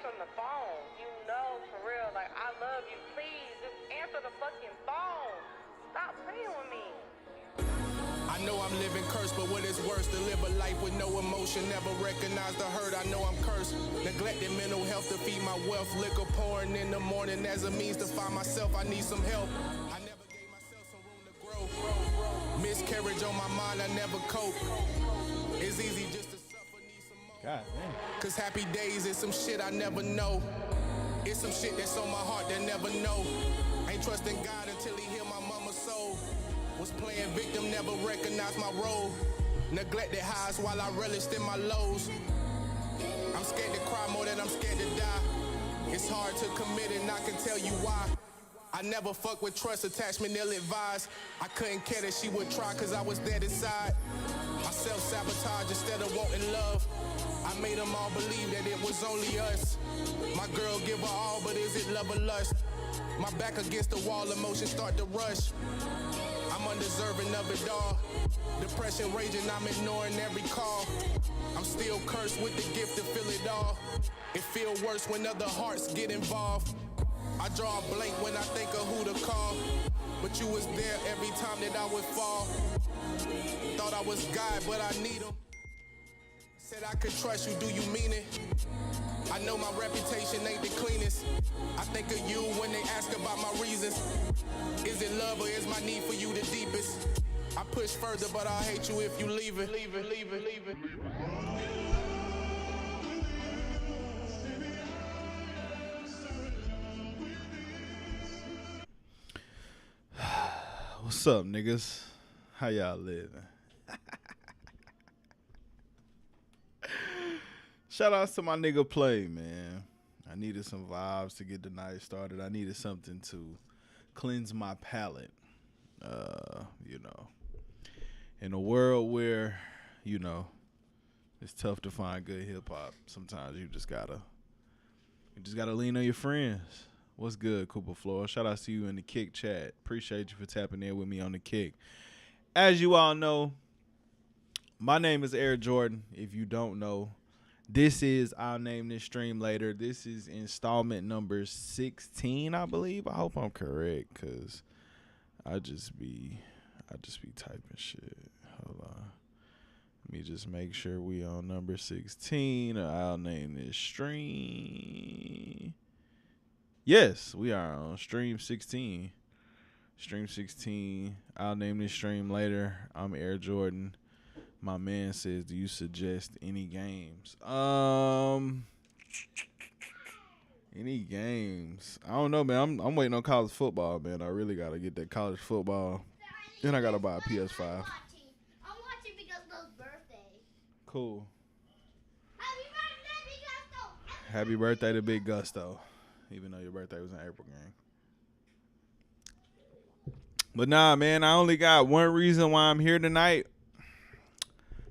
answering the phone. You know, for real, like, I love you. Please, just answer the fucking phone. Stop playing with me. I know I'm living cursed, but what is worse, to live a life with no emotion, never recognize the hurt, I know I'm cursed. Neglected mental health to feed my wealth, liquor pouring in the morning as a means to find myself, I need some help. I never gave myself some room to grow. Miscarriage on my mind, I never cope. It's easy just to suffer, need some more. God damn. Cause happy days is some shit I never know. It's some shit that's on my heart that never know. Ain't trusting God until he heal my mama's soul. Was playing victim, never recognized my role. Neglected highs while I relished in my lows. I'm scared to cry more than I'm scared to die. It's hard to commit and I can tell you why. I never fuck with trust, attachment ill-advised. I couldn't care that she would try cause I was dead inside. I self-sabotage instead of wanting love. I made them all believe that it was only us. My girl give her all, but is it love or lust? My back against the wall, emotions start to rush. I'm undeserving of it all. Depression raging, I'm ignoring every call. I'm still cursed with the gift to feel it all. It feel worse when other hearts get involved. I draw a blank when I think of who to call. But you was there every time that I would fall. Thought I was God, but I need him. Said I could trust you, do you mean it? I know my reputation ain't the cleanest. I think of you when they ask about my reasons. Is it love or is my need for you the deepest? I push further, but I'll hate you if you leave it. Leave it, leave it, leave it. What's up, niggas? How y'all living? Shout outs to my nigga Play, man. I needed some vibes to get the night started. I needed something to cleanse my palate. You know, in a world where, you know, it's tough to find good hip hop, sometimes you just gotta lean on your friends. What's good, Cooper Floor? Shout out to you in the Kick chat. Appreciate you for tapping in with me on the Kick. As you all know, my name is Air Jordan. If you don't know, this is, I'll name this stream later. This is installment number 16, I believe. I hope I'm correct, cause I just be typing shit. Hold on. Let me just make sure we on number 16. I'll name this stream. Yes, we are on stream 16. Stream 16. I'll name this stream later. I'm Air Jordan. My man says, do you suggest any games? Any games? I don't know, man. I'm waiting on college football, man. I really got to get that college football. Then I got to buy a PS5. I'm watching because of those birthday. Cool. Happy birthday, Big Gusto! Happy birthday to Big Gusto. Even though your birthday was in April, gang. But nah, man, I only got one reason why I'm here tonight.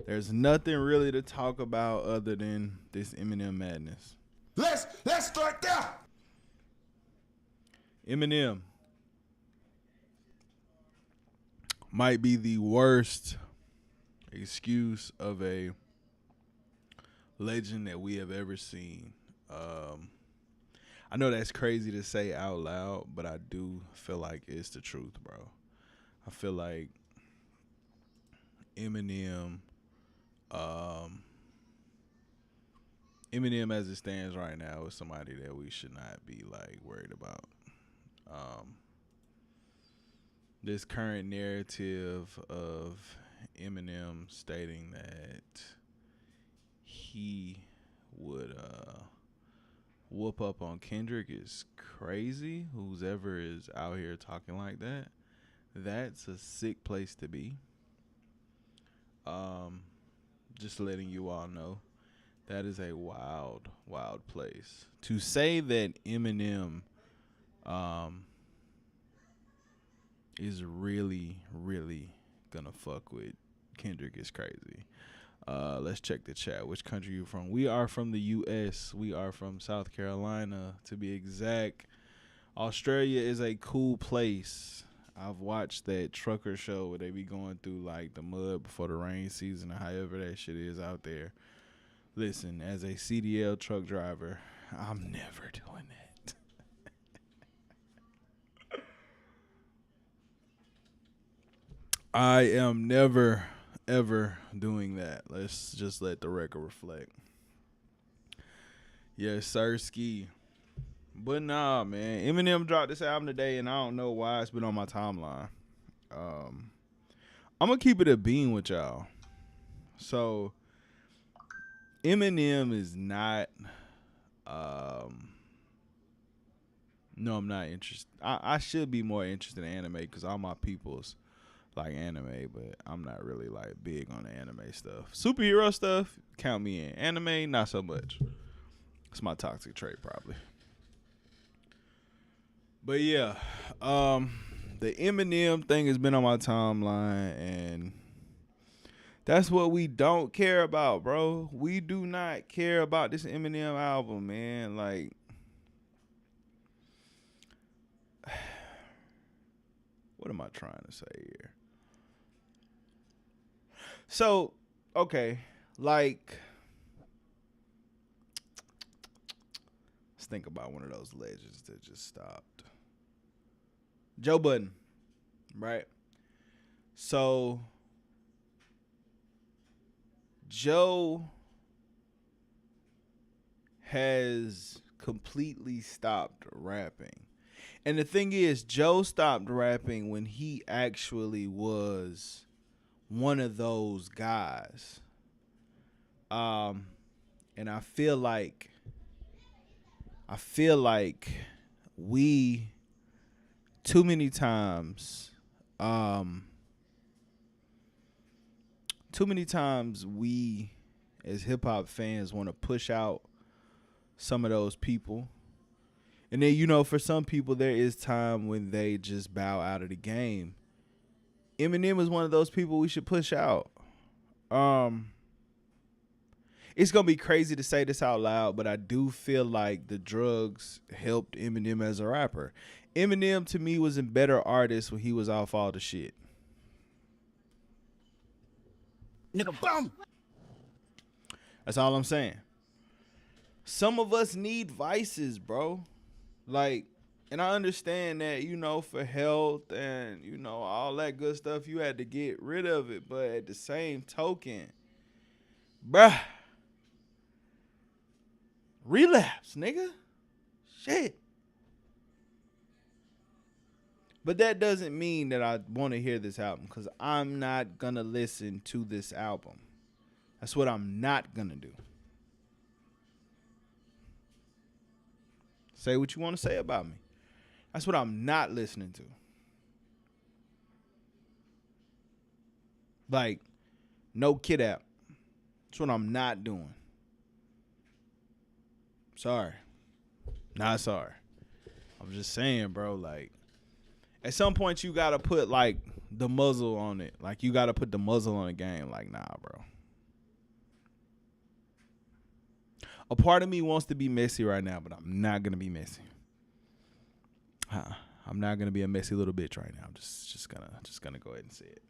There's nothing really to talk about other than this Eminem madness. Let's start there. Eminem might be the worst excuse of a legend that we have ever seen. I know that's crazy to say out loud, but I do feel like it's the truth, bro. I feel like Eminem as it stands right now is somebody that we should not be like worried about. This current narrative of Eminem stating that he would whoop up on Kendrick is crazy. Who's ever is out here talking like that, that's a sick place to be. Just letting you all know, that is a wild, wild place. To say that Eminem is really, really gonna fuck with Kendrick is crazy. Let's check the chat. Which country you from? We are from the U.S. We are from South Carolina, to be exact. Australia is a cool place. I've watched that trucker show where they be going through like the mud before the rain season or however that shit is out there. Listen, as a CDL truck driver, I'm never doing that. I am never, ever doing that. Let's just let the record reflect. Yes, sir, ski. But nah, man. Eminem dropped this album today, and I don't know why it's been on my timeline. I'm gonna keep it a bean with y'all. So, Eminem is not. No, I'm not interested. I should be more interested in anime because all my peoples like anime, but I'm not really like big on the anime stuff. Superhero stuff, count me in. Anime, not so much. It's my toxic trait, probably. But yeah, the Eminem thing has been on my timeline, and that's what we don't care about, bro. We do not care about this Eminem album, man. Like, what am I trying to say here? So, okay, like, let's think about one of those legends that just stopped. Joe Budden, right? So, Joe has completely stopped rapping. And the thing is, Joe stopped rapping when he actually was one of those guys. And I feel like we too many times we as hip hop fans want to push out some of those people. And then, you know, for some people, there is time when they just bow out of the game. Eminem is one of those people we should push out. It's going to be crazy to say this out loud, but I do feel like the drugs helped Eminem as a rapper. Eminem, to me, was a better artist when he was off all the shit. Nigga, boom! That's all I'm saying. Some of us need vices, bro. Like, and I understand that, you know, for health and, you know, all that good stuff, you had to get rid of it. But at the same token, bruh, relapse, nigga. Shit. But that doesn't mean that I want to hear this album, because I'm not going to listen to this album. That's what I'm not going to do. Say what you want to say about me. That's what I'm not listening to. Like, no Kid App. That's what I'm not doing. Sorry. Not sorry. I'm just saying, bro, like, at some point you got to put, like, the muzzle on it. Like, you got to put the muzzle on the game. Like, nah, bro. A part of me wants to be messy right now, but I'm not gonna be messy. I'm not gonna be a messy little bitch right now. I'm just gonna go ahead and say it.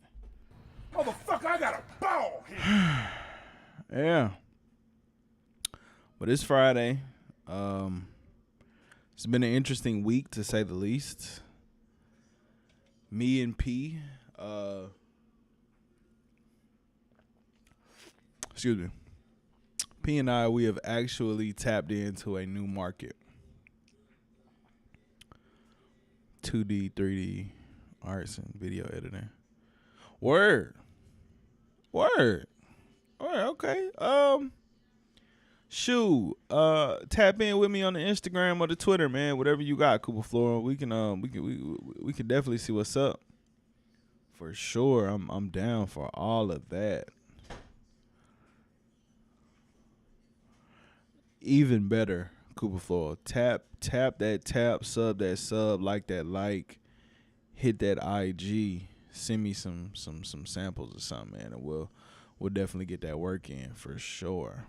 Motherfucker, I got a ball here. Yeah. But it's Friday. It's been an interesting week, to say the least. Me and P, excuse me. P and I, we have actually tapped into a new market. 2D, 3D arts and video editing. Word. Okay. Shoot. Tap in with me on the Instagram or the Twitter, man. Whatever you got, Cooper Flora. We can definitely see what's up. For sure. I'm down for all of that. Even better, Cooper Floyd. Tap that tap, sub that sub, like that like, hit that IG, send me some samples or something, man, and we'll definitely get that work in for sure.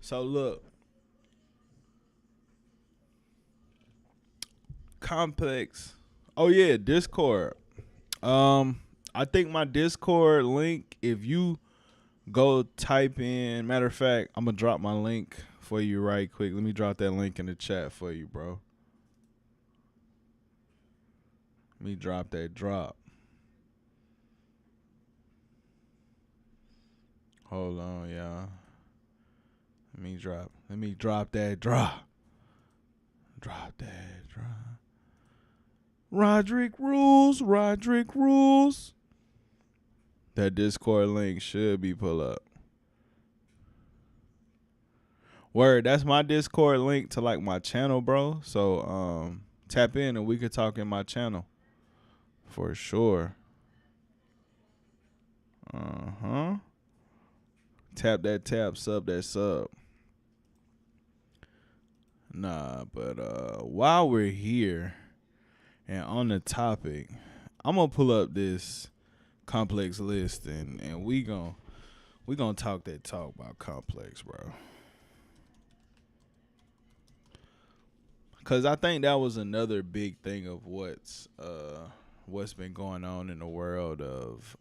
So look, Complex. Oh yeah, Discord. I think my Discord link, if you Go type in. Matter of fact, I'm gonna drop my link for you right quick. Let me drop that link in the chat for you, bro. Let me drop that drop. Hold on, y'all. Let me drop that drop. Drop that drop. Roderick rules. That Discord link should be pull up. Word, that's my Discord link to like my channel, bro. So tap in and we could talk in my channel. For sure. Tap that tap, sub that sub. Nah, but while we're here and on the topic, I'm gonna pull up this complex list and we gonna talk that talk about complex, bro. Cause I think that was another big thing of what's been going on in the world of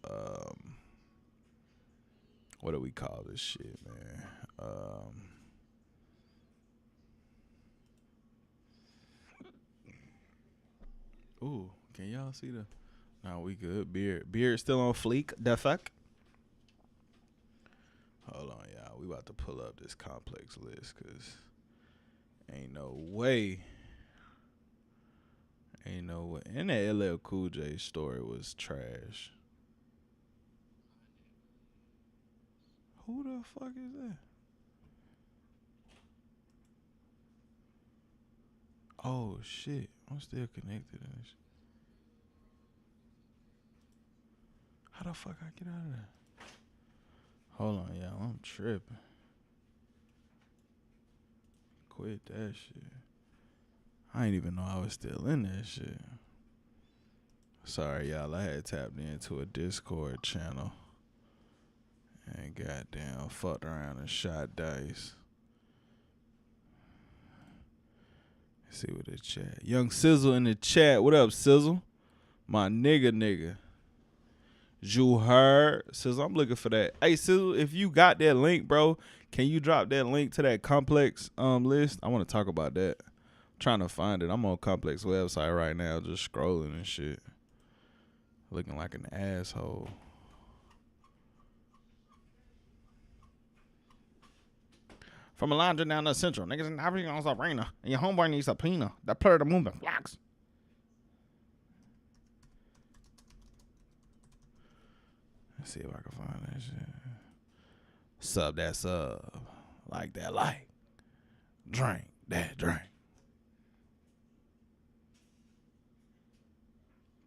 what do we call this shit, man? Ooh, can y'all see the? Nah, we good. Beard still on fleek. The fuck? Hold on, y'all. We about to pull up this complex list, cause ain't no way. And that LL Cool J story was trash. Who the fuck is that? Oh shit, I'm still connected to this. How the fuck I get out of there? Hold on, y'all. I'm tripping. Quit that shit. I ain't even know I was still in that shit. Sorry, y'all. I had tapped into a Discord channel and goddamn fucked around and shot dice. Let's see what the chat. Young Sizzle in the chat. What up, Sizzle? My nigga. You heard? Sizzle, I'm looking for that. Hey, Sizzle, if you got that link, bro, can you drop that link to that complex list? I want to talk about that. I'm trying to find it. I'm on complex website right now, just scrolling and shit. Looking like an asshole. From a laundry down to Central, niggas in everything on Arena, and your homeboy needs a pina. That player the movement flocks. Let's see if I can find that shit. Sub that sub. Like that like. Drink that drink.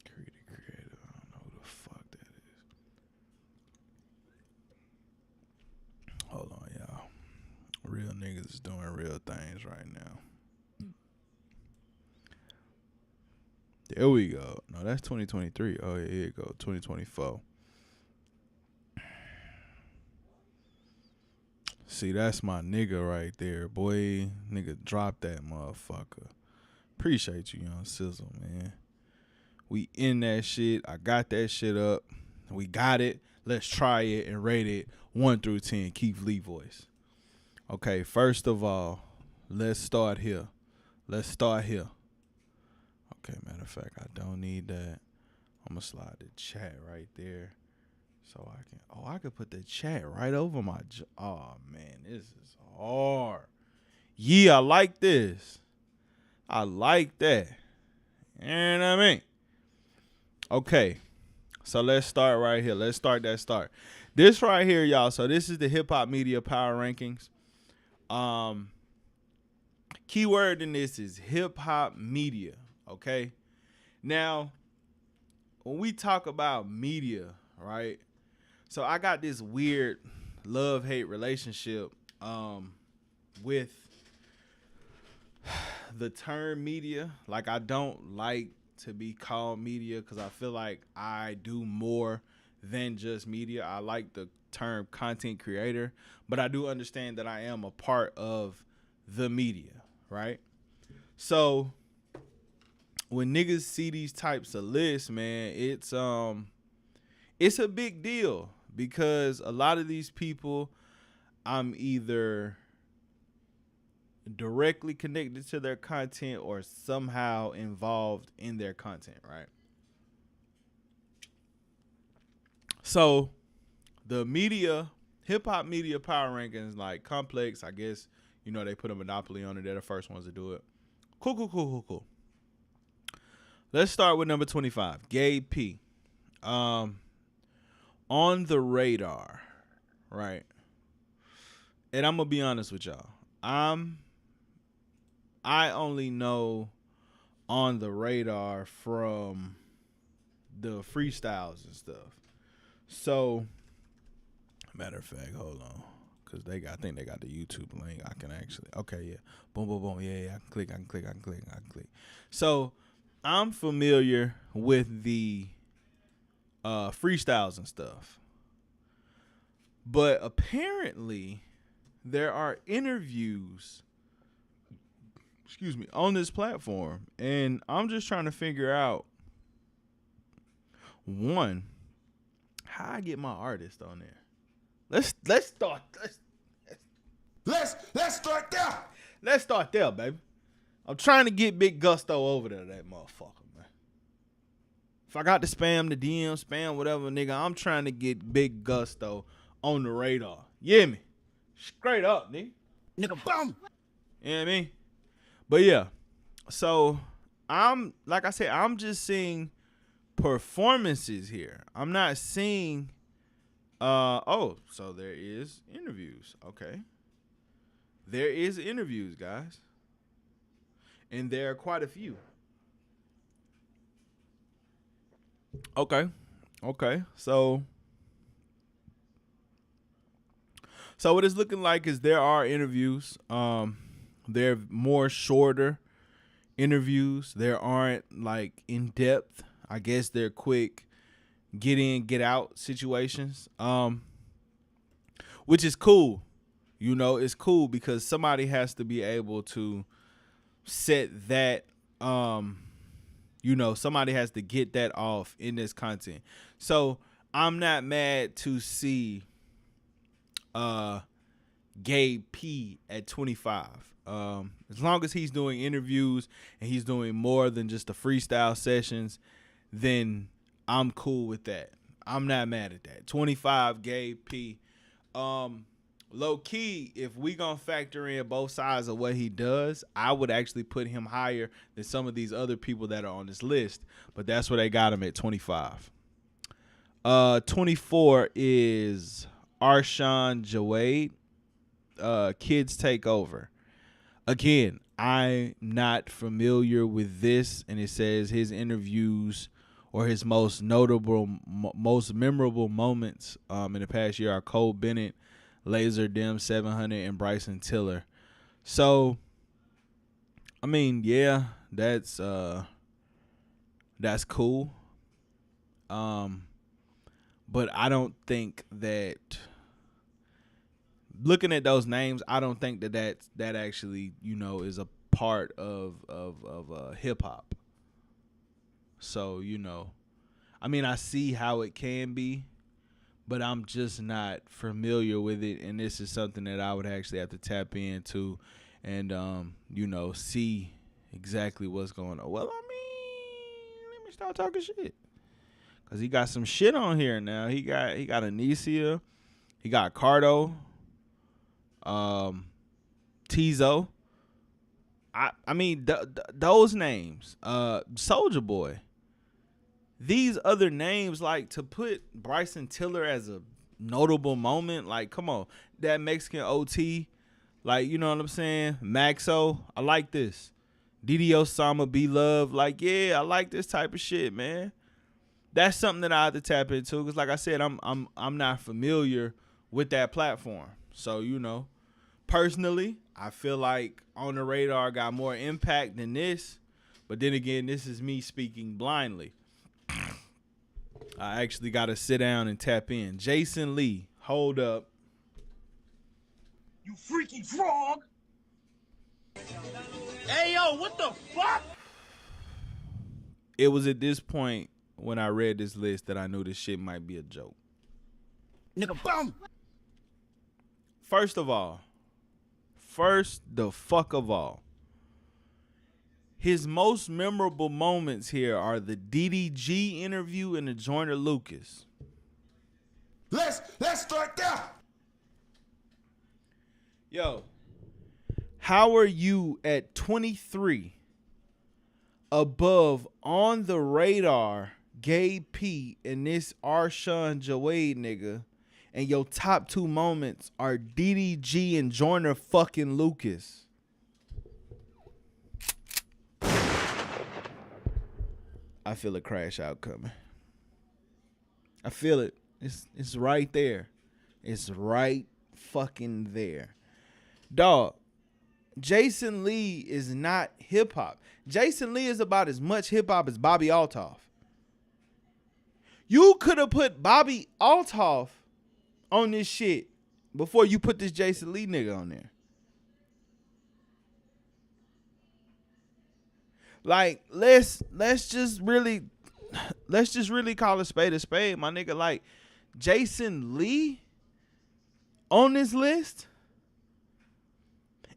Creative. I don't know who the fuck that is. Hold on, y'all. Real niggas is doing real things right now. There we go. No, that's 2023. Oh, yeah, here you go. 2024. See, that's my nigga right there, boy. Nigga, drop that motherfucker. Appreciate you, Young Sizzle, man. We in that shit. I got that shit up. We got it. Let's try it and rate it 1 through 10. Keith Lee voice. Okay, first of all, let's start here. Okay, matter of fact, I don't need that. I'm going to slide the chat right there so I can. Oh, I could put the chat right over my. Oh, man, this is hard. Yeah, I like this. I like that. You know what I mean? Okay, so let's start right here. Let's start that start. This right here, y'all. So this is the Hip Hop Media Power Rankings. Keyword in this is hip hop media. Okay. Now, when we talk about media, right? So I got this weird love-hate relationship with the term media. Like, I don't like to be called media because I feel like I do more than just media. I like the term content creator, but I do understand that I am a part of the media, right? So when niggas see these types of lists, man, it's a big deal. because a lot of these people, I'm either directly connected to their content or somehow involved in their content, right? So the media, hip hop media power rankings, like Complex, I guess, you know, they put a monopoly on it. They're the first ones to do it. Cool. Let's start with number 25, Gabe P. On the radar, right? And I'm gonna be honest with y'all. I only know On the Radar from the freestyles and stuff. So, matter of fact, hold on, cause I think they got the YouTube link. I can actually, okay, yeah, boom, yeah, I can click. So, I'm familiar with the freestyles and stuff, but apparently there are interviews, on this platform, and I'm just trying to figure out, one, how I get my artist on there. Let's start there. Let's start there, baby. I'm trying to get Big Gusto over there, that motherfucker, man. If I got to spam the DM, spam whatever, nigga, I'm trying to get Big Gusto on the radar. You hear me? Straight up, nigga. Nigga, boom. You know what I mean? But yeah, so I'm just seeing performances here. I'm not seeing, so there is interviews. Okay. There is interviews, guys. And there are quite a few. Okay. So what it's looking like is there are interviews. They're more shorter interviews. There aren't like in depth. I guess they're quick get in, get out situations. Which is cool. You know, it's cool because somebody has to be able to set that, somebody has to get that off in this content. So I'm not mad to see Gabe P at 25. As long as he's doing interviews and he's doing more than just the freestyle sessions, then I'm cool with that. I'm not mad at that. 25, Gabe P. Low key, if we gonna factor in both sides of what he does, I would actually put him higher than some of these other people that are on this list. But that's where they got him at 25. 24 is Arshawn Jawade. Kids Take Over. Again, I'm not familiar with this, and it says his interviews or his most notable, most memorable moments in the past year are Cole Bennett, Laser Dim 700, and Bryson Tiller. So, I mean, yeah, that's cool. But I don't think that, looking at those names, I don't think that actually, is a part of hip hop. So, I mean, I see how it can be, but I'm just not familiar with it, and this is something that I would actually have to tap into and see exactly what's going on. Well, I mean, let me start talking shit. Cause he got some shit on here now. He got Anicia, he got Cardo, Tizo. I mean those names. Soulja Boy. These other names, like, to put Bryson Tiller as a notable moment, like, come on, that Mexican OT, like, you know what I'm saying? Maxo, I like this. Didi Osama Be Love, like, yeah, I like this type of shit, man. That's something that I have to tap into, because like I said, I'm not familiar with that platform. So, personally, I feel like On the Radar got more impact than this, but then again, this is me speaking blindly. I actually got to sit down and tap in. Jason Lee, hold up. You freaky frog! Hey, yo, what the fuck? It was at this point when I read this list that I knew this shit might be a joke. Nigga, bum. First the fuck of all, his most memorable moments here are the DDG interview and the Joyner Lucas. Let's start there. Yo, how are you at 23 above On the Radar, Gabe P, and this Arshawn Jawade nigga, and your top two moments are DDG and Joyner fucking Lucas? I feel a crash out coming. I feel it. It's right there. It's right fucking there. Dog, Jason Lee is not hip hop. Jason Lee is about as much hip hop as Bobby Altoff. You could have put Bobby Altoff on this shit before you put this Jason Lee nigga on there. Like, let's just really call a spade, my nigga. Like, Jason Lee on this list,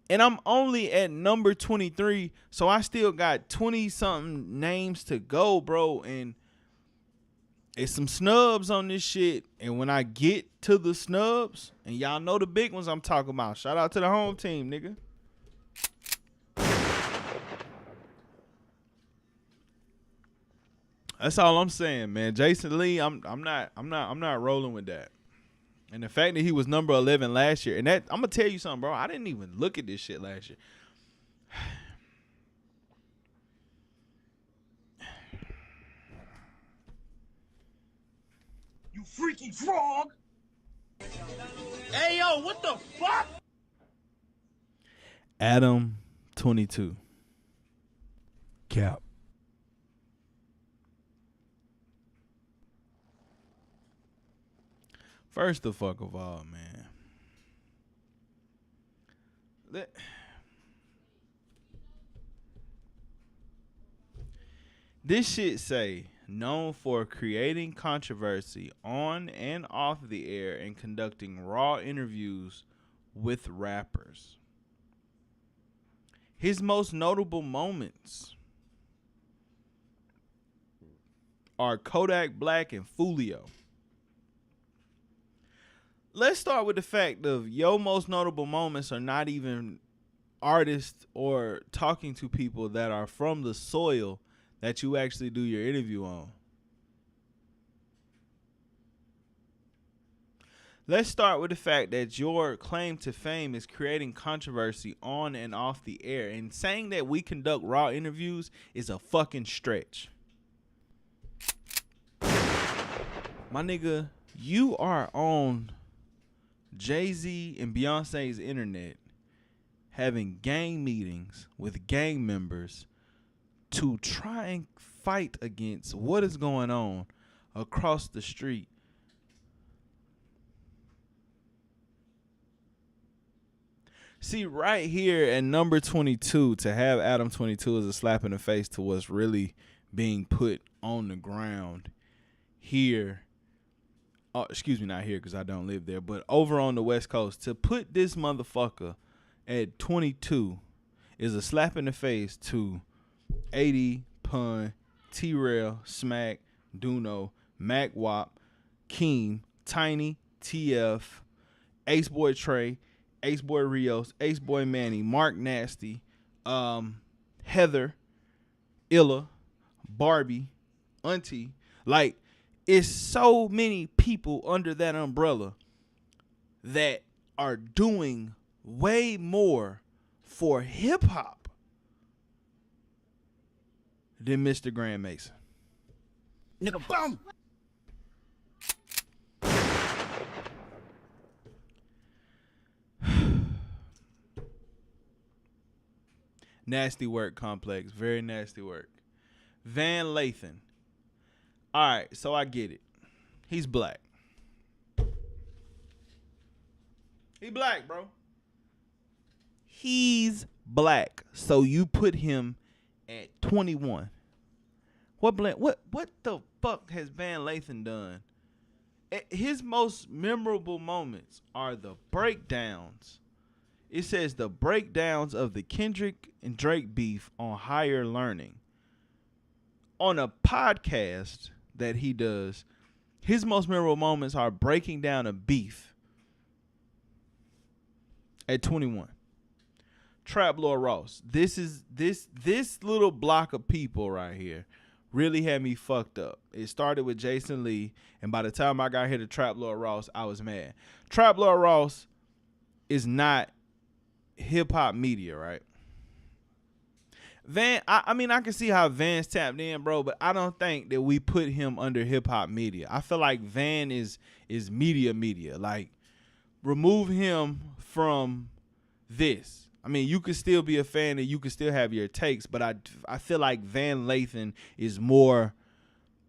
and I'm only at number 23, so I still got 20 something names to go, bro. And it's some snubs on this shit. And when I get to the snubs, and y'all know the big ones I'm talking about, shout out to the home team, nigga. That's all I'm saying, man. Jason Lee, I'm not rolling with that. And the fact that he was number 11 last year, and that, I'm gonna tell you something, bro. I didn't even look at this shit last year. You freaky frog. Hey, yo, what the fuck? Adam 22. Cap. First the fuck of all, man. This shit say, known for creating controversy on and off the air and conducting raw interviews with rappers. His most notable moments are Kodak Black and Fulio. Let's start with the fact of your most notable moments are not even artists or talking to people that are from the soil that you actually do your interview on. Let's start with the fact that your claim to fame is creating controversy on and off the air. And saying that we conduct raw interviews is a fucking stretch. My nigga, you are on Jay-Z and Beyonce's internet having gang meetings with gang members to try and fight against what is going on across the street. See, right here at number 22, to have Adam 22 is a slap in the face to what's really being put on the ground here. Oh, excuse me, not here because I don't live there, but over on the West Coast. To put this motherfucker at 22 is a slap in the face to 80, Pun, T-Rail, Smack, Duno, Mac Wop, Keem, Tiny, TF, Ace Boy Trey, Ace Boy Rios, Ace Boy Manny, Mark Nasty, Heather, Illa, Barbie, Auntie. Like, it's so many people under that umbrella that are doing way more for hip hop than Mr. Grand Mason. Nigga, bum. Nasty work, Complex. Very nasty work. Van Lathan. All right, so I get it. He's black. He black, bro. He's black. So you put him at 21. What the fuck has Van Lathan done his most memorable moments are the breakdowns. It says the breakdowns of the Kendrick and Drake beef on Higher Learning. On a podcast that he does, his most memorable moments are breaking down a beef at 21. Trap Lord Ross. This little block of people right here really had me fucked up. It started with Jason Lee, and by the time I got here to Trap Lord Ross, I was mad. Trap Lord Ross is not hip hop media, right? Van, I mean, I can see how Van's tapped in, bro, but I don't think that we put him under hip hop media. I feel like Van is media. Like, remove him from this. I mean, you could still be a fan and you could still have your takes, but I feel like Van Lathan is more,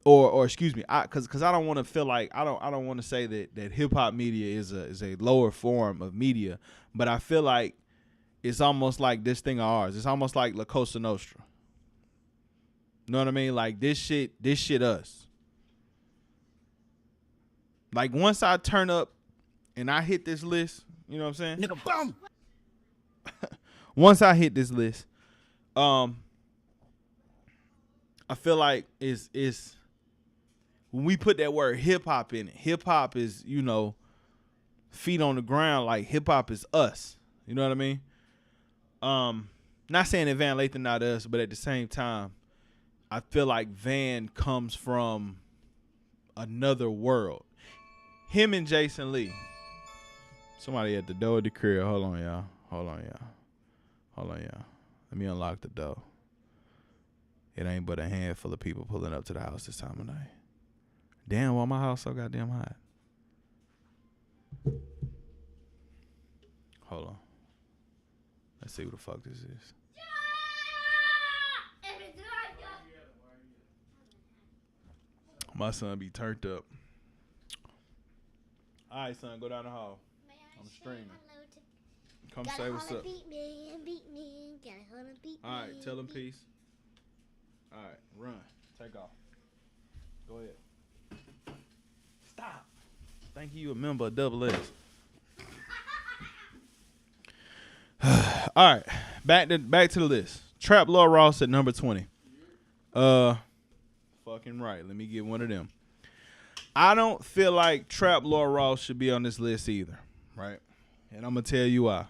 or excuse me, because I don't want to feel like I don't want to say that hip hop media is a lower form of media, but I feel like it's almost like this thing of ours. It's almost like La Cosa Nostra. You know what I mean? Like this shit us. Like once I turn up and I hit this list, you know what I'm saying? Nigga, boom. Once I hit this list, I feel like it's when we put that word hip hop in it. Hip hop is, you know, feet on the ground. Like hip hop is us. You know what I mean? Not saying that Van Lathan not us, but at the same time, I feel like Van comes from another world. Him and Jason Lee. Somebody at the door of the crib. Hold on, y'all. Let me unlock the door. It ain't but a handful of people pulling up to the house this time of night. Damn, why my house so goddamn hot? Hold on. Let's see who the fuck this is. My son be turned up. All right, son, go down the hall. I'm streaming. Come say what's up. Beat me. All right, tell him peace. All right, run. Take off. Go ahead. Stop. Thank you, a member of Double S. All right, back to the list. Trap Lord Ross at number 20. Fucking right. Let me get one of them. I don't feel like Trap Lord Ross should be on this list either, right? And I'm gonna tell you why.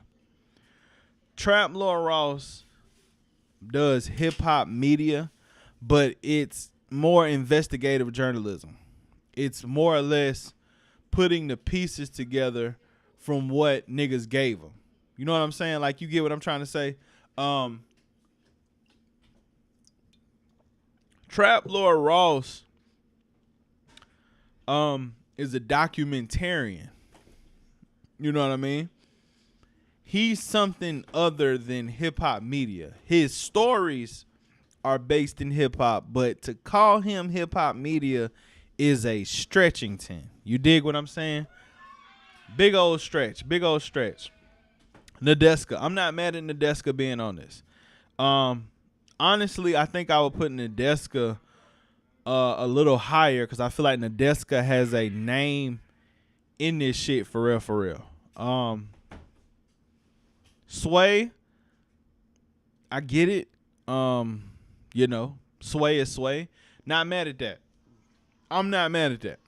Trap Lord Ross does hip hop media, but it's more investigative journalism. It's more or less putting the pieces together from what niggas gave him. You know what I'm saying? Like, you get what I'm trying to say? Trap Lord Ross is a documentarian. You know what I mean? He's something other than hip-hop media. His stories are based in hip-hop, but to call him hip-hop media is a stretchington. You dig what I'm saying? Big old stretch. Nadeska. I'm not mad at Nadeska being on this. Honestly, I think I would put Nadeska a little higher because I feel like Nadeska has a name in this shit for real. Sway, I get it. You know, Sway is Sway. Not mad at that. I'm not mad at that.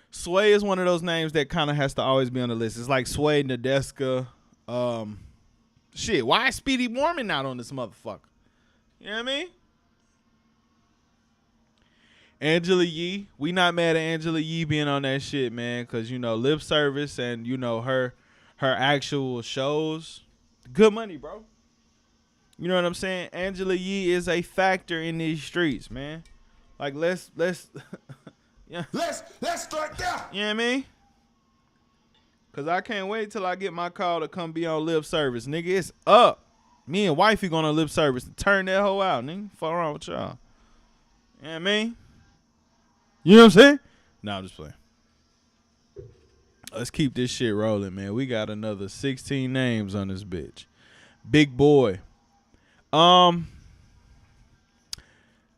Sway is one of those names that kind of has to always be on the list. It's like Sway, Nadeska. Shit, why is Speedy Mormon not on this motherfucker? You know what I mean? Angela Yee. We not mad at Angela Yee being on that shit, man, because, you know, lip service and, you know, her actual shows. Good money, bro. You know what I'm saying? Angela Yee is a factor in these streets, man. Like, let's yeah. Let's start there. You know what I mean? Cause I can't wait till I get my call to come be on lip service. Nigga, it's up. Me and wifey going on lip service to turn that hoe out, nigga. Fuck around with y'all. You know what I mean? You know what I'm saying? Nah, I'm just playing. Let's keep this shit rolling, man. We got another 16 names on this bitch. Big Boy.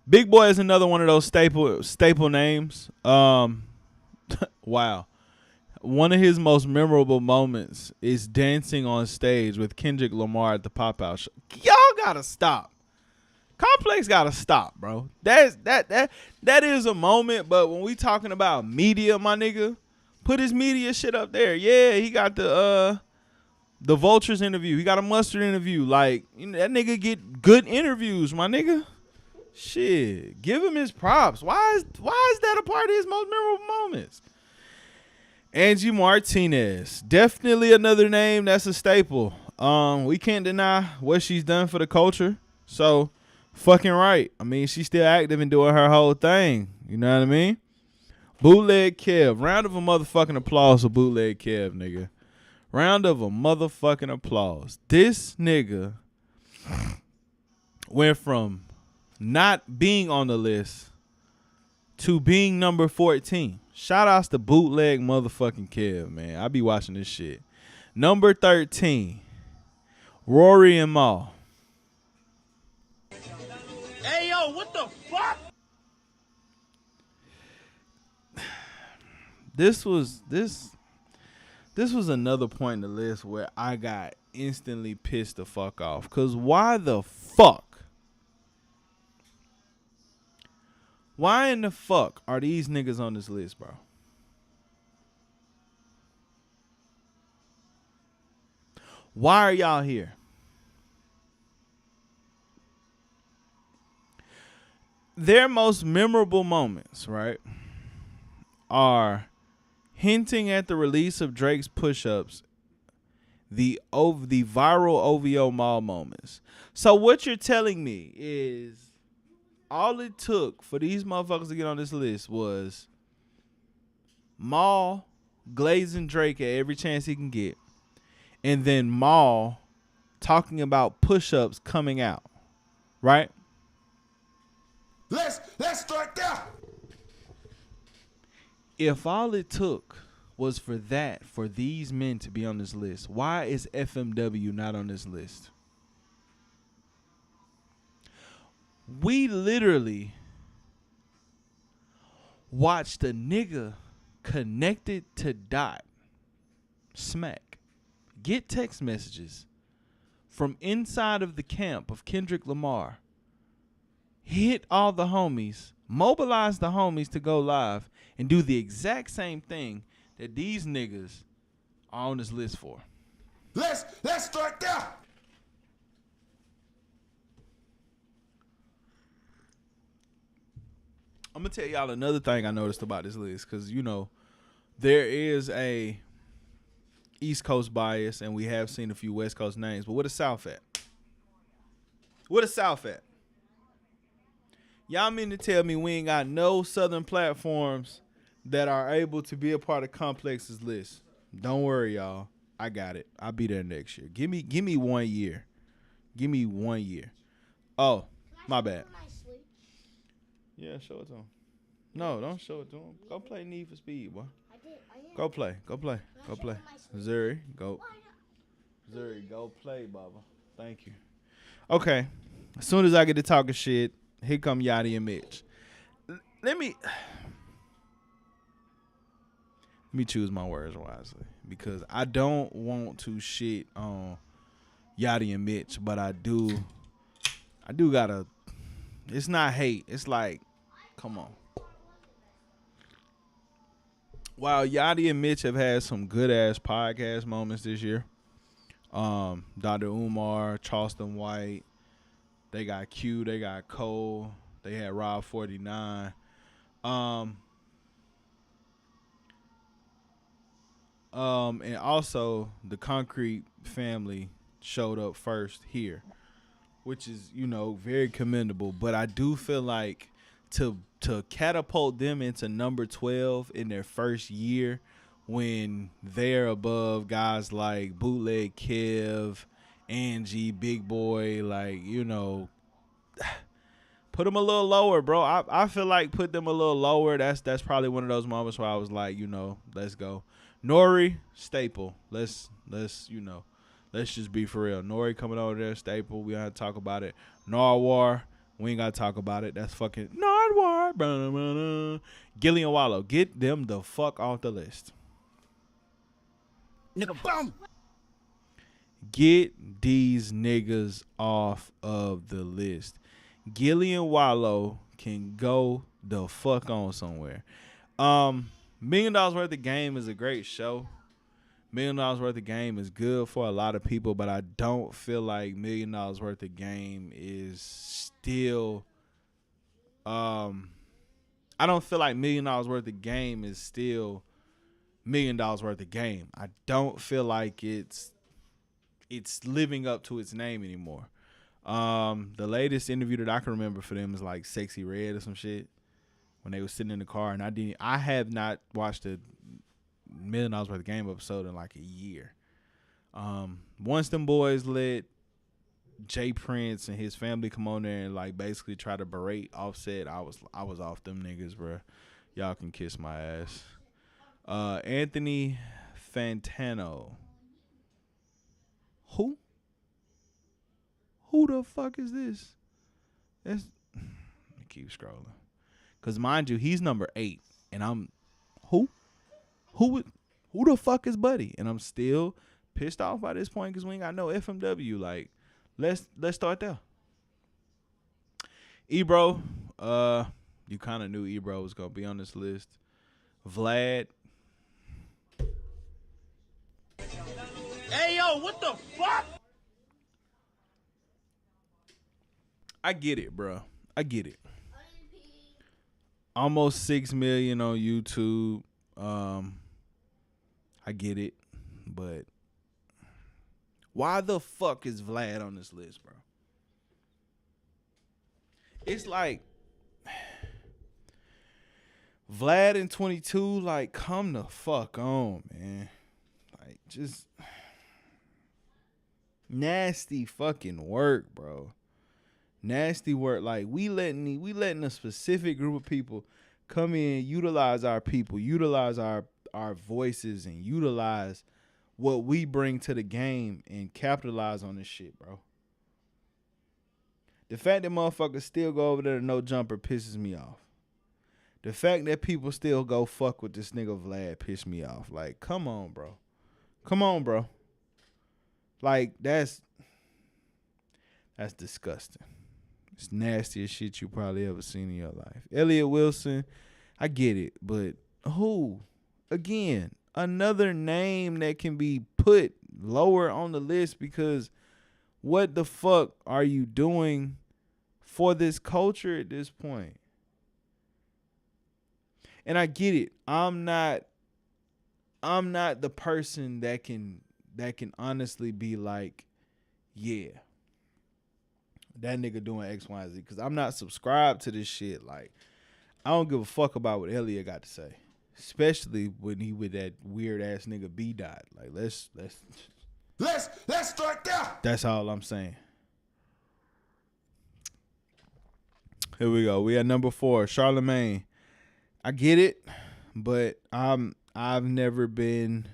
Big Boy is another one of those staple names. Wow. One of his most memorable moments is dancing on stage with Kendrick Lamar at the Pop-Out show. Y'all gotta stop. Complex gotta stop, bro. That is a moment, but when we talking about media, my nigga, put his media shit up there. Yeah, he got the Vultures interview. He got a Mustard interview. Like, you know, that nigga get good interviews, my nigga. Shit, give him his props. Why is that a part of his most memorable moments? Angie Martinez, definitely another name that's a staple. We can't deny what she's done for the culture. So, fucking right. I mean, she's still active and doing her whole thing. You know what I mean? Bootleg Kev. Round of a motherfucking applause for Bootleg Kev, nigga. Round of a motherfucking applause. This nigga went from not being on the list to being number 14. Shout outs to Bootleg motherfucking Kev, man. I be watching this shit. Number 13, Rory and Mal. Hey, yo, what the fuck? This was another point in the list where I got instantly pissed the fuck off. Cause why the fuck? Why in the fuck are these niggas on this list, bro? Why are y'all here? Their most memorable moments, right, are hinting at the release of Drake's push-ups, the viral OVO Mall moments. So what you're telling me is all it took for these motherfuckers to get on this list was Mal glazing Drake at every chance he can get, and then Mal talking about push-ups coming out, right? Let's start there. If all it took was for these men to be on this list, why is FMW not on this list? We literally watched a nigga connected to Dot Smack get text messages from inside of the camp of Kendrick Lamar, hit all the homies, mobilize the homies to go live, and do the exact same thing that these niggas are on this list for. Let's start there. I'm gonna tell y'all another thing I noticed about this list, because you know there is a East Coast bias, and we have seen a few West Coast names. But where the South at? Where the South at? Y'all mean to tell me we ain't got no Southern platforms that are able to be a part of Complex's list? Don't worry, y'all. I got it. I'll be there next year. Give me 1 year. Give me 1 year. Oh, my bad. Yeah, show it to him. No, don't show it to him. Go play Need for Speed, boy. Go play. Zuri, go. Zuri, go play, Baba. Thank you. Okay. As soon as I get to talking shit, here come Yachty and Mitch. Let me choose my words wisely, because I don't want to shit on Yachty and Mitch, but I do gotta. It's not hate. It's like, come on. While Yachty and Mitch have had some good ass podcast moments this year, Dr. Umar, Charleston White, they got Q, they got Cole, they had Rob 49. And also the Concrete family showed up first here, which is, you know, very commendable. But I do feel like to catapult them into number 12 in their first year, when they're above guys like Bootleg Kev, Angie, Big Boy, like, you know, put them a little lower, bro. I feel like put them a little lower. That's probably one of those moments where I was like, you know, let's go. Nori, staple. Let's you know, let's just be for real. Nori coming over there, staple. We gotta talk about it. Narwar, We ain't gotta talk about it. That's fucking Nardwar. Gillian Wallow, get them the fuck off the list. Nigga, bum. Get these niggas off of the list. Gillian Wallow can go the fuck on somewhere. $1 Million Worth of Game is a great show. $1 Million Worth of Game is good for a lot of people, but I don't feel like $1 Million Worth of Game is still. I don't feel like $1 Million Worth of Game is still $1 Million Worth of Game. I don't feel like it's living up to its name anymore. The latest interview that I can remember for them is like Sexy Red or some shit when they were sitting in the car, and I have not watched a $1 Million Worth of Game episode in like a year. Once them boys let Jay Prince and his family come on there and like basically try to berate Offset, I was off them niggas, bro. Y'all can kiss my ass. Anthony Fantano. Who the fuck is this? Let me keep scrolling. Cause mind you, he's number 8, and I'm who the fuck is Buddy? And I'm still pissed off by this point because we ain't got no FMW. Like, let's start there. Ebro, you kind of knew Ebro was gonna be on this list. Vlad. Hey, yo, what the fuck? I get it, bro. I get it. Almost 6 million on YouTube. I get it, but why the fuck is Vlad on this list, bro? It's like Vlad in 22, like, come the fuck on, man. Like, just nasty fucking work, bro. Nasty work. Like, we letting a specific group of people come in, utilize our people, utilize our voices, and utilize what we bring to the game and capitalize on this shit, bro. The fact that motherfuckers still go over there to No Jumper pisses me off. The fact that people still go fuck with this nigga Vlad piss me off. Like, come on, bro. Come on, bro. Like, that's disgusting. It's nastiest shit you probably ever seen in your life. Elliot Wilson, I get it, but who? Again, another name that can be put lower on the list because what the fuck are you doing for this culture at this point? And I get it. I'm not the person that can honestly be like, yeah, that nigga doing X, Y, and Z. Because I'm not subscribed to this shit. Like, I don't give a fuck about what Elliot got to say. Especially when he with that weird ass nigga B Dot. Like, let's start there. That's all I'm saying. Here we go. We at number 4, Charlemagne. I get it, but I've never been.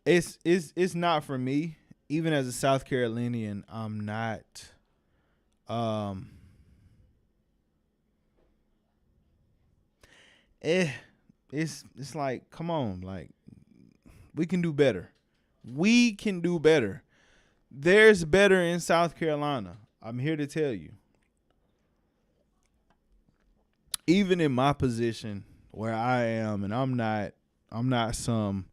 It's not for me. Even as a South Carolinian, I'm not. It's like, come on, like, we can do better. We can do better. There's better in South Carolina. I'm here to tell you. Even in my position where I am, and I'm not some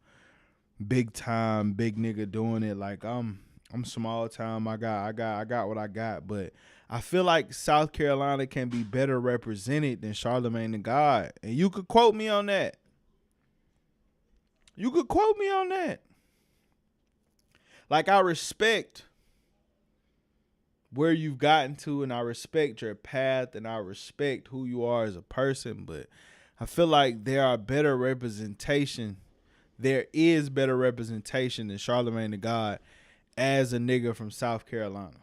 big time big nigga doing it. Like, I'm small time. I got what I got, but I feel like South Carolina can be better represented than Charlemagne the God. And you could quote me on that. You could quote me on that. Like, I respect where you've gotten to, and I respect your path, and I respect who you are as a person, but I feel like there is better representation than Charlemagne the God as a nigga from South Carolina.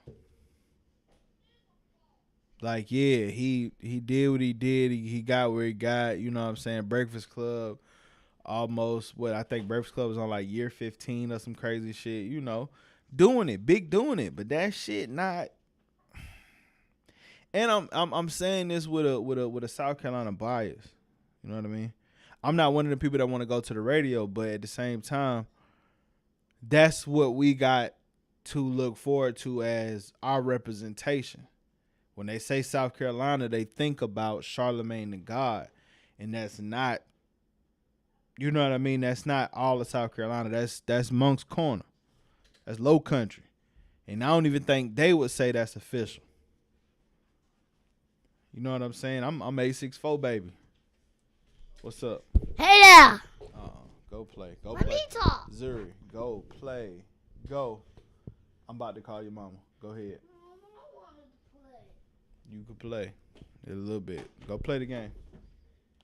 Like, yeah, he did what he did. He got where he got, you know what I'm saying? Breakfast Club, almost, I think Breakfast Club was on like year 15 or some crazy shit, you know. doing it, but that shit not. And I'm saying this with a South Carolina bias. You know what I mean? I'm not one of the people that want to go to the radio, but at the same time, that's what we got to look forward to as our representation. When they say South Carolina, they think about Charlemagne the God, and that's not. You know what I mean? That's not all of South Carolina. That's Monk's Corner. That's Low Country, and I don't even think they would say that's official. You know what I'm saying? I'm 864 baby. What's up? Hey there. Go play. Go Let play. me talk. Zuri, go play. Go. I'm about to call your mama. Go ahead. I wanted to play. You can play a little bit. Go play the game.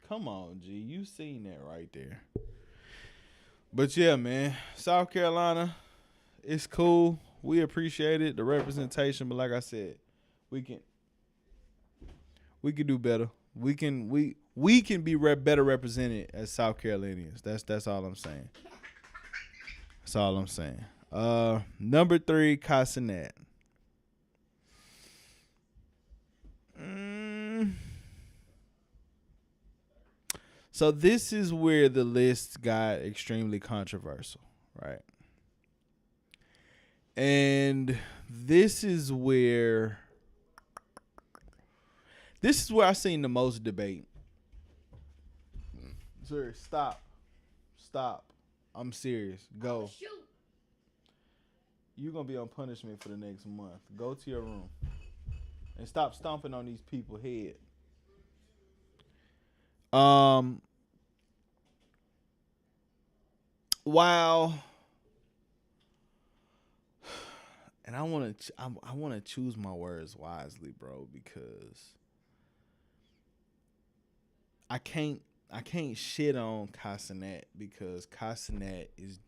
Come on, G. You seen that right there. But yeah, man. South Carolina, it's cool. We appreciate it, the representation. But like I said, we can do better. We can be better represented as South Carolinians. That's all I'm saying. That's all I'm saying. Number 3, Casanet. So this is where the list got extremely controversial, right? And this is where I seen the most debate. Sir, stop. I'm serious. Go. Shoot. You're going to be on punishment for the next month. Go to your room. And stop stomping on these people's head. Wow. And I want to choose my words wisely, bro, because I can't shit on Casanet because Casanet is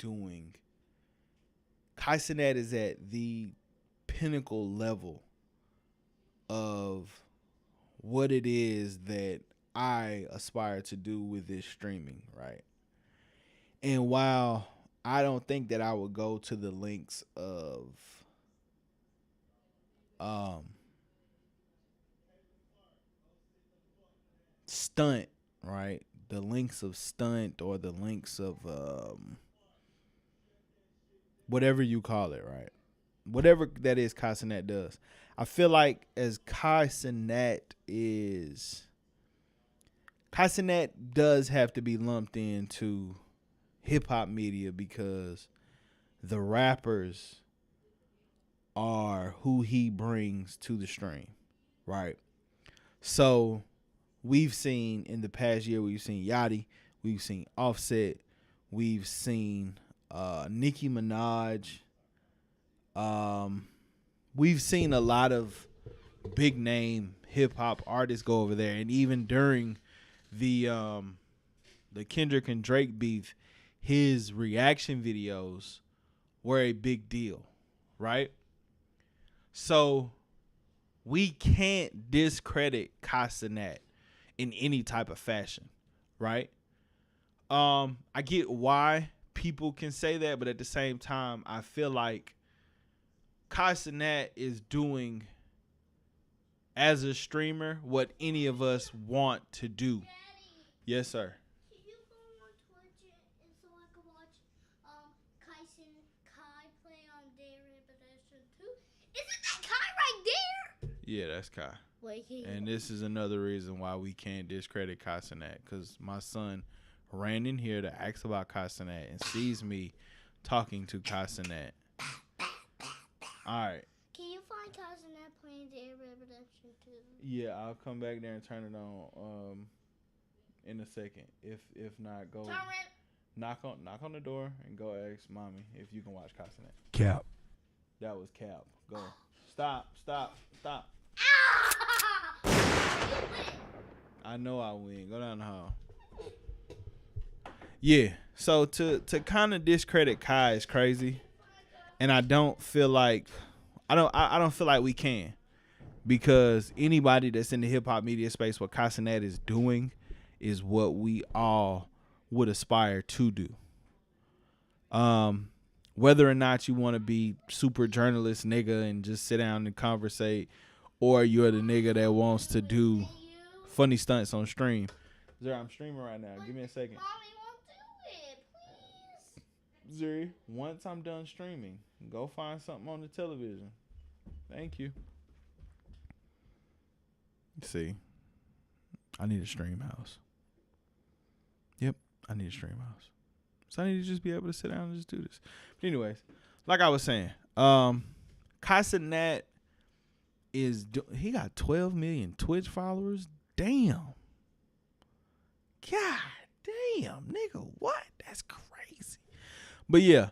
at the pinnacle level of what it is that I aspire to do with this streaming, right? And while I don't think that I would go to the links of stunt, right? The links of stunt or the links of whatever you call it, right? Whatever that is Casanet does. I feel like as Casanet does have to be lumped into hip hop media because the rappers are who he brings to the stream, right? So we've seen in the past year, we've seen Yachty, we've seen Offset, we've seen Nicki Minaj. We've seen a lot of big name hip hop artists go over there, and even during the Kendrick and Drake beef, his reaction videos were a big deal, right? So we can't discredit Casanet in any type of fashion, right? I get why people can say that, but at the same time, I feel like Casanet is doing as a streamer what any of us want to do. Daddy, Yes, sir. can you go on Twitch and so I can watch Kai play on Day Repetition 2? Isn't that Kai right there? Yeah, that's Kai. Wait, And this is another reason why we can't discredit Casanet, because my son ran in here to ask about Casanet and sees me talking to Casanet. All right. Can you find Casanet playing Day Repetition 2? Yeah, I'll come back there and turn it on in a second. If not, go Turn it. knock on the door and go ask mommy if you can watch Casanet. Cap. That was Cap. Go. Stop. I know I win. Go down the hall. Yeah. So to kind of discredit Kai is crazy, and I don't feel like we can, because anybody that's in the hip hop media space, what Casanet is doing is what we all would aspire to do. whether or not you want to be super journalist nigga and just sit down and conversate, or you're the nigga that wants to do funny stunts on stream. Zuri, I'm streaming right now. Give me a second. Mommy won't do it, please. Zuri, once I'm done streaming, go find something on the television. Thank you. See, I need a stream house. Yep, I need a stream house. So I need to just be able to sit down and just do this. But anyways, like I was saying, Casanat he got 12 million Twitch followers. Damn. God damn, nigga, what? That's crazy. But yeah,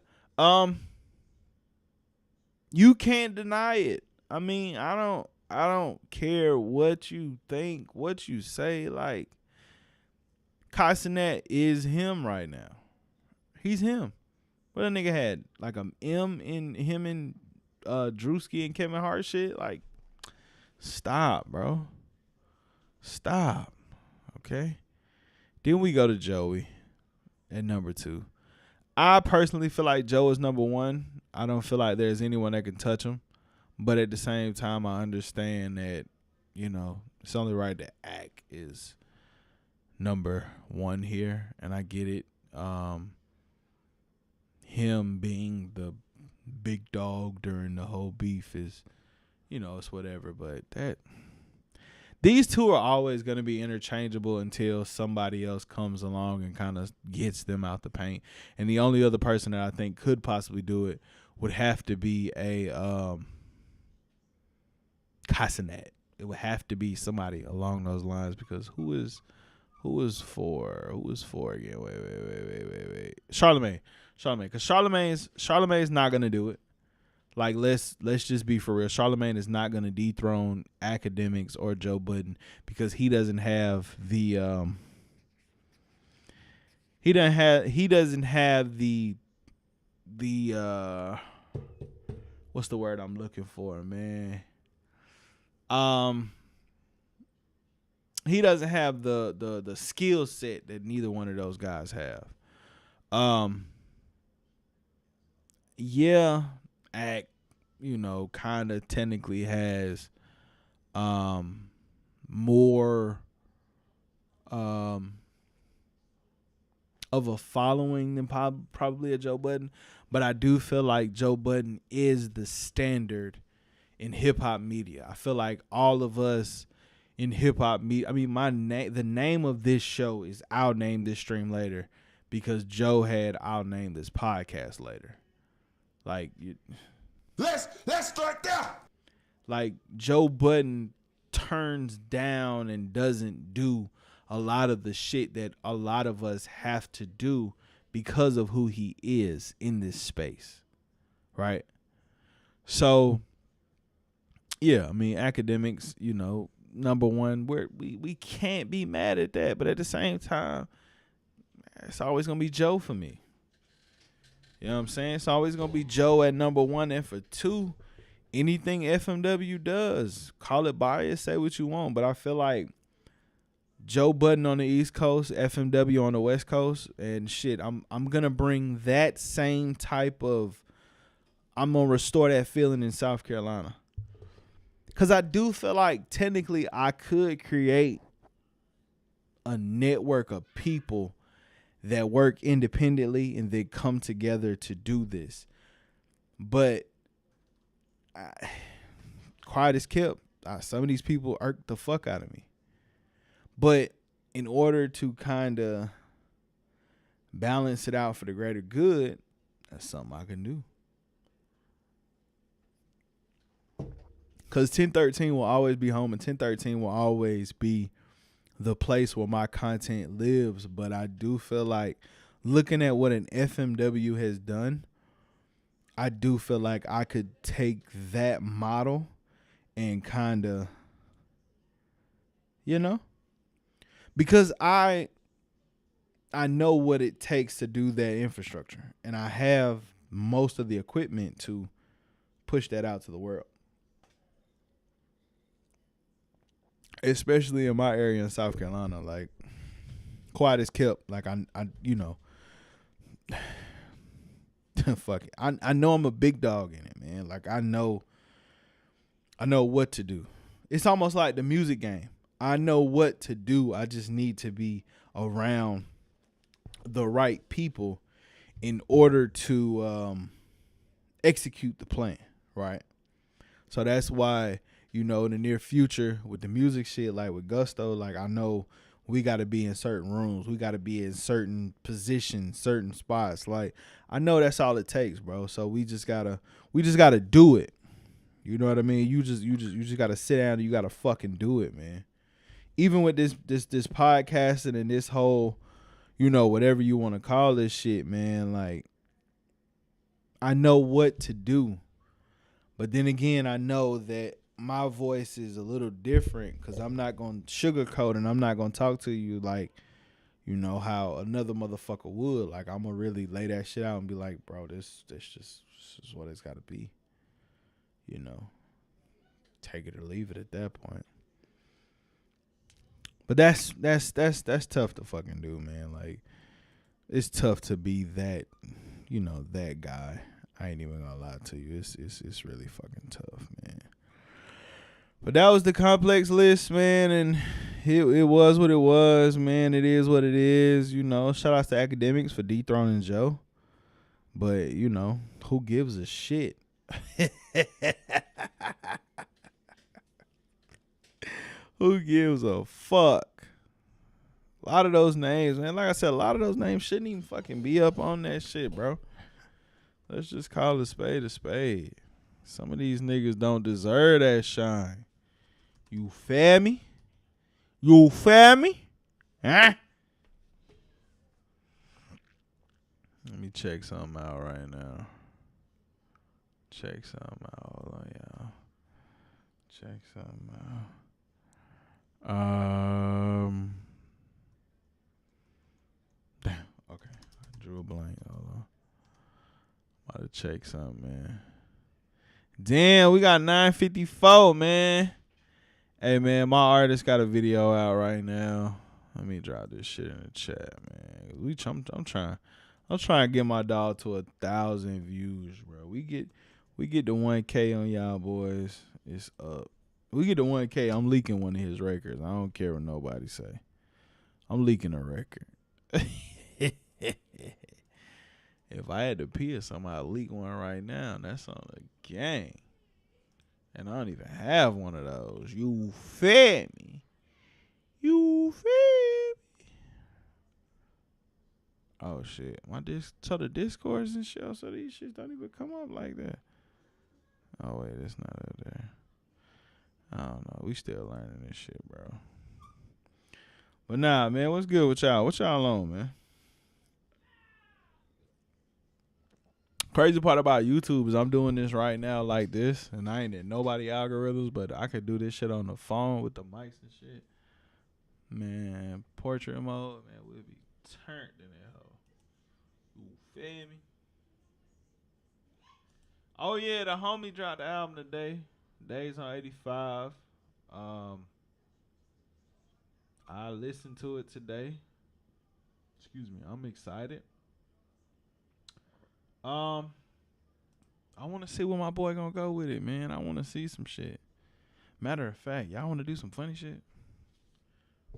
you can't deny it. I mean, I don't care what you think, what you say. Like, Casanat is him right now. He's him. What a nigga had like a M in him and Drewski and Kevin Hart shit. Like, stop, bro. Stop. Okay. Then we go to Joey at number 2. I personally feel like Joe is number 1. I don't feel like there's anyone that can touch him. But at the same time, I understand that, you know, it's only right that Ack is number 1 here. And I get it. Him being the big dog during the whole beef is, you know, it's whatever. But these two are always going to be interchangeable until somebody else comes along and kind of gets them out the paint. And the only other person that I think could possibly do it would have to be a Casanat. It would have to be somebody along those lines, because who is for again? Wait. Charlemagne, because Charlemagne's not gonna do it. Like, let's just be for real. Charlemagne is not gonna dethrone Academics or Joe Budden, because he doesn't have the what's the word I'm looking for, man? He doesn't have the skill set that neither one of those guys have. Yeah, Act, you know, kind of technically has more of a following than probably a Joe Budden, but I do feel like Joe Budden is the standard in hip hop media. I feel like all of us in hip hop media, I mean, the name of this show is I'll Name This Stream Later, because Joe had I'll Name This Podcast Later. Like, Let's start there. Like, Joe Budden turns down and doesn't do a lot of the shit that a lot of us have to do because of who he is in this space, right? So, yeah, I mean, Academics, you know, number 1, we can't be mad at that, but at the same time, it's always gonna be Joe for me. You know what I'm saying? It's always going to be Joe at number 1. And for 2, anything FMW does, call it bias, say what you want. But I feel like Joe Budden on the East Coast, FMW on the West Coast, and shit, I'm going to bring that same type of, I'm going to restore that feeling in South Carolina. Because I do feel like technically I could create a network of people that work independently and they come together to do this. But quiet as kept, some of these people irk the fuck out of me. But in order to kind of balance it out for the greater good, that's something I can do. Because 1013 will always be home, and 1013 will always be the place where my content lives. But I do feel like, looking at what an FMW has done, I do feel like I could take that model and kind of, you know, because I know what it takes to do that infrastructure, and I have most of the equipment to push that out to the world. Especially in my area in South Carolina, like, quiet as kept. Like, I you know, fuck it. I know I'm a big dog in it, man. Like I know what to do. It's almost like the music game. I know what to do. I just need to be around the right people in order to execute the plan, right? So that's why, in the near future with the music shit, like with Gusto, like I know we got to be in certain rooms. We got to be in certain positions, certain spots. Like I know that's all it takes, bro. So we just gotta do it. You know what I mean? You just gotta sit down and you gotta fucking do it, man. Even with this podcasting and this whole, whatever you want to call this shit, man, like I know what to do. But then again, I know that my voice is a little different because I'm not going to sugarcoat and I'm not going to talk to you like, how another motherfucker would. Like, I'm going to really lay that shit out and be like, bro, this is what it's got to be. Take it or leave it at that point. But that's tough to fucking do, man. Like, it's tough to be that, that guy. I ain't even gonna lie to you. It's really fucking tough, man. But that was the complex list, man, and it was what it was, man. It is what it is, Shout out to academics for dethroning Joe. But, who gives a shit? Who gives a fuck? A lot of those names, man. Like I said, a lot of those names shouldn't even fucking be up on that shit, bro. Let's just call a spade a spade. Some of these niggas don't deserve that shine. You feel me? You feel me? Huh? Let me check something out right now. Check something out. Hold on, y'all. Check something out. Damn. Okay. I drew a blank. Hold on. About to check something, man. Damn, we got 9:54, man. Hey, man, my artist got a video out right now. Let me drop this shit in the chat, man. I'm trying to get my dog to 1,000 views, bro. We get to 1K on y'all boys. It's up. We get to 1K. I'm leaking one of his records. I don't care what nobody say. I'm leaking a record. If I had to pee or something, I'd leak one right now. And that's on the gang. And I don't even have one of those. You feel me? You feel me? Oh, shit. So the Discords and shit, so these shits don't even come up like that. Oh, wait, it's not up there. I don't know. We still learning this shit, bro. But nah, man, what's good with y'all? What y'all on, man? Crazy part about YouTube is I'm doing this right now like this, and I ain't in nobody algorithms, but I could do this shit on the phone with the mics and shit. Man, portrait mode, man, we'll be turned in that hoe. You feel me? Oh yeah, the homie dropped the album today. Days on 85. I listened to it today. Excuse me, I'm excited. I want to see where my boy gonna go with it, man. I want to see some shit. Matter of fact, y'all want to do some funny shit?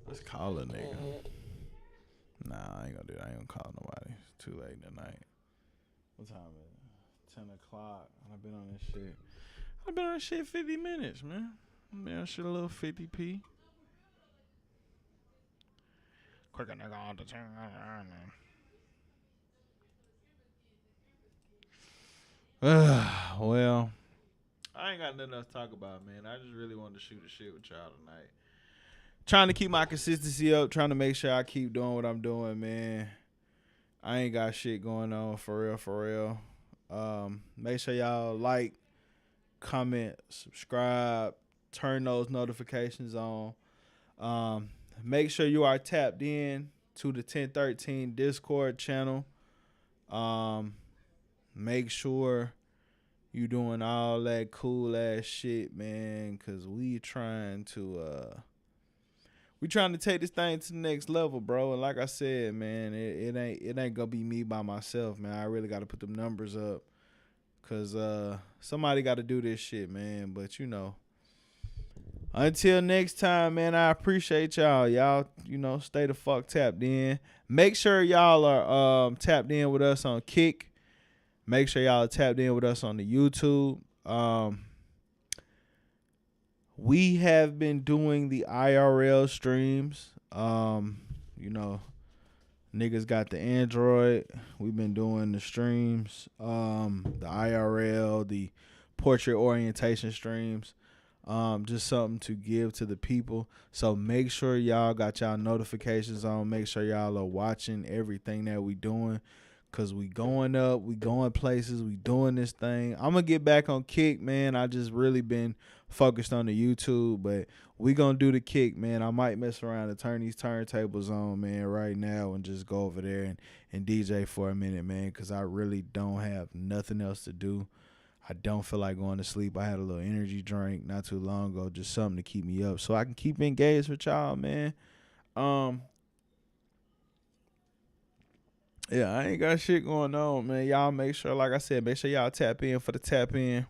Let's call a nigga. Nah, I ain't gonna do that. I ain't gonna call nobody. It's too late in the night. What time is it? 10 o'clock. I've been on this shit 50 minutes, man. I've been on shit a little 50p. Quick a nigga on the turn. Well, I ain't got nothing else to talk about, man. I just really wanted to shoot a shit with y'all tonight. Trying to keep my consistency up, trying to make sure I keep doing what I'm doing, man. I ain't got shit going on for real. Make sure y'all like, comment, subscribe, turn those notifications on. Make sure you are tapped in to the 1013 Discord channel. Make sure you doing all that cool ass shit, man, cause we trying to we trying to take this thing to the next level, bro. And like I said, man, it ain't gonna be me by myself, man. I really got to put them numbers up, cause somebody got to do this shit, man. But you know, until next time, man, I appreciate y'all. Y'all, you know, stay the fuck tapped in. Make sure y'all are tapped in with us on Kick. Make sure y'all are tapped in with us on the YouTube. We have been doing the IRL streams. You know, niggas got the Android. We've been doing the streams. The IRL, the portrait orientation streams. Just something to give to the people. So make sure y'all got y'all notifications on. Make sure y'all are watching everything that we doing. Cause we going up, we going places, we doing this thing. I'm gonna get back on Kick, man. I just really been focused on the YouTube, but we gonna do the Kick, man. I might mess around and turn these turntables on, man, right now and just go over there and DJ for a minute, man, cause I really don't have nothing else to do. I don't feel like going to sleep. I had a little energy drink not too long ago, just something to keep me up so I can keep engaged with y'all, man. Yeah, I ain't got shit going on, man. Y'all make sure, like I said, make sure y'all tap in for the tap in.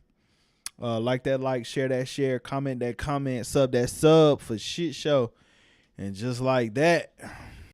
Like that like, share that share, comment that comment, sub that sub for shit show. And just like that,